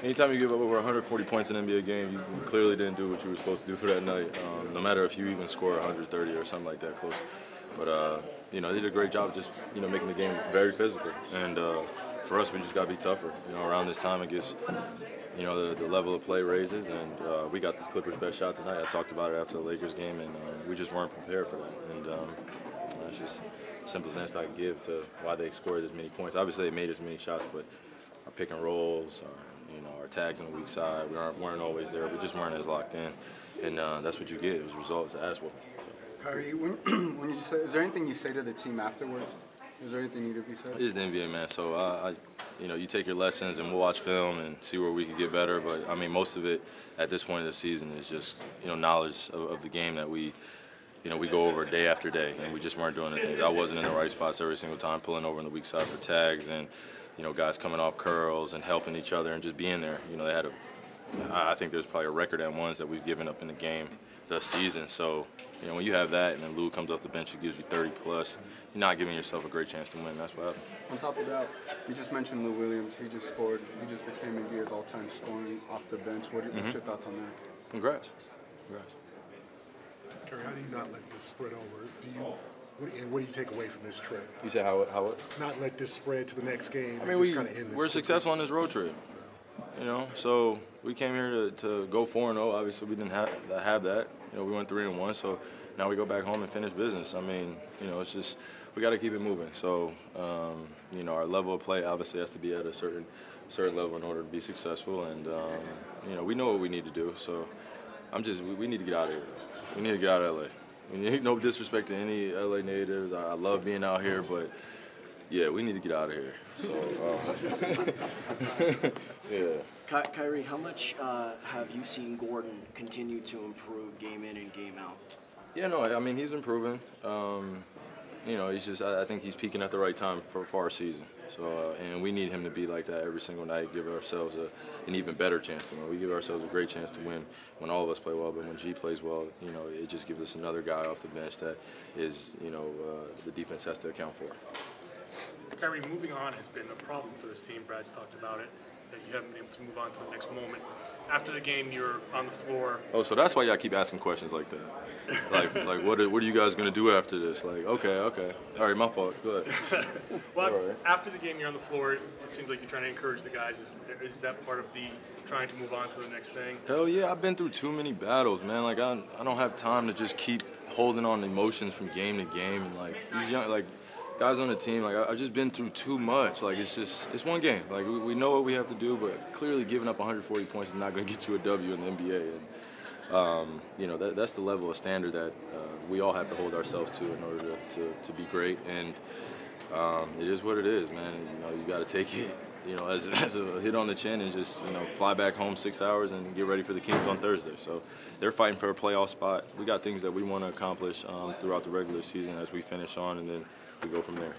Anytime you give up over 140 points in an NBA game, you clearly didn't do what you were supposed to do for that night. No matter if you even score 130 or something like that close. But they did a great job just making the game very physical. And for us, we just got to be tougher. Around this time, it gets the level of play raises, and we got the Clippers' best shot tonight. I talked about it after the Lakers game, and we just weren't prepared for that. And it's just the simplest answer I can give to why they scored as many points. Obviously, they made as many shots, but our pick and rolls, our tags on the weak side, we weren't always there. We just weren't as locked in, and that's what you get. It was results to ask for. Kyrie, when you say, is there anything you say to the team afterwards? Is there anything need to be said? It is the NBA, man. So you take your lessons, and we'll watch film and see where we could get better. But I mean, most of it at this point of the season is just knowledge of the game that we go over day after day, and we just weren't doing the things. I wasn't in the right spots every single time, pulling over on the weak side for tags, and guys coming off curls and helping each other and just being there. They had I think there's probably a record at ones that we've given up in the game this season. So when you have that, and then Lou comes off the bench and gives you 30 plus, you're not giving yourself a great chance to win. That's what happened. On top of that, you just mentioned Lou Williams. He just scored. He just became NBA's all-time scoring off the bench. What's your thoughts on that? Congrats. Terry, how do you not let this spread over? What do you take away from this trip? You said how what? Not let this spread to the next game. I mean, we're successful on this road trip. So we came here to go 4-0. Obviously, we didn't have that. We went 3-1. So now we go back home and finish business. I mean, it's just we got to keep it moving. So our level of play obviously has to be at a certain level in order to be successful. And we know what we need to do. So we need to get out of here. We need to get out of LA. No disrespect to any LA natives. I love being out here, but yeah, we need to get out of here. So, yeah. Kyrie, how much have you seen Gordon continue to improve game in and game out? Yeah, no, I mean, he's improving. He's just, I think he's peaking at the right time for our season. So, and we need him to be like that every single night, give ourselves an even better chance to win. We give ourselves a great chance to win when all of us play well, but when G plays well, it just gives us another guy off the bench that is, the defense has to account for. Kyrie, moving on has been a problem for this team. Brad's talked about it, that you haven't been able to move on to the next moment. After the game, you're on the floor. Oh, so that's why y'all keep asking questions like that. like what are you guys going to do after this? Like, okay. All right, my fault. Go ahead. Well, right. After the game, you're on the floor. It seems like you're trying to encourage the guys. Is that part of the trying to move on to the next thing? Hell yeah, I've been through too many battles, man. Like, I don't have time to just keep holding on emotions from game to game. And, these young, guys on the team, I've just been through too much. It's one game. We know what we have to do, but clearly giving up 140 points is not going to get you a W in the NBA. And, that's the level of standard that we all have to hold ourselves to in order to be great. And it is what it is, man. And, you got to take it, as a hit on the chin and just, fly back home 6 hours and get ready for the Kings on Thursday. So they're fighting for a playoff spot. We got things that we want to accomplish throughout the regular season as we finish on, and then we go from there.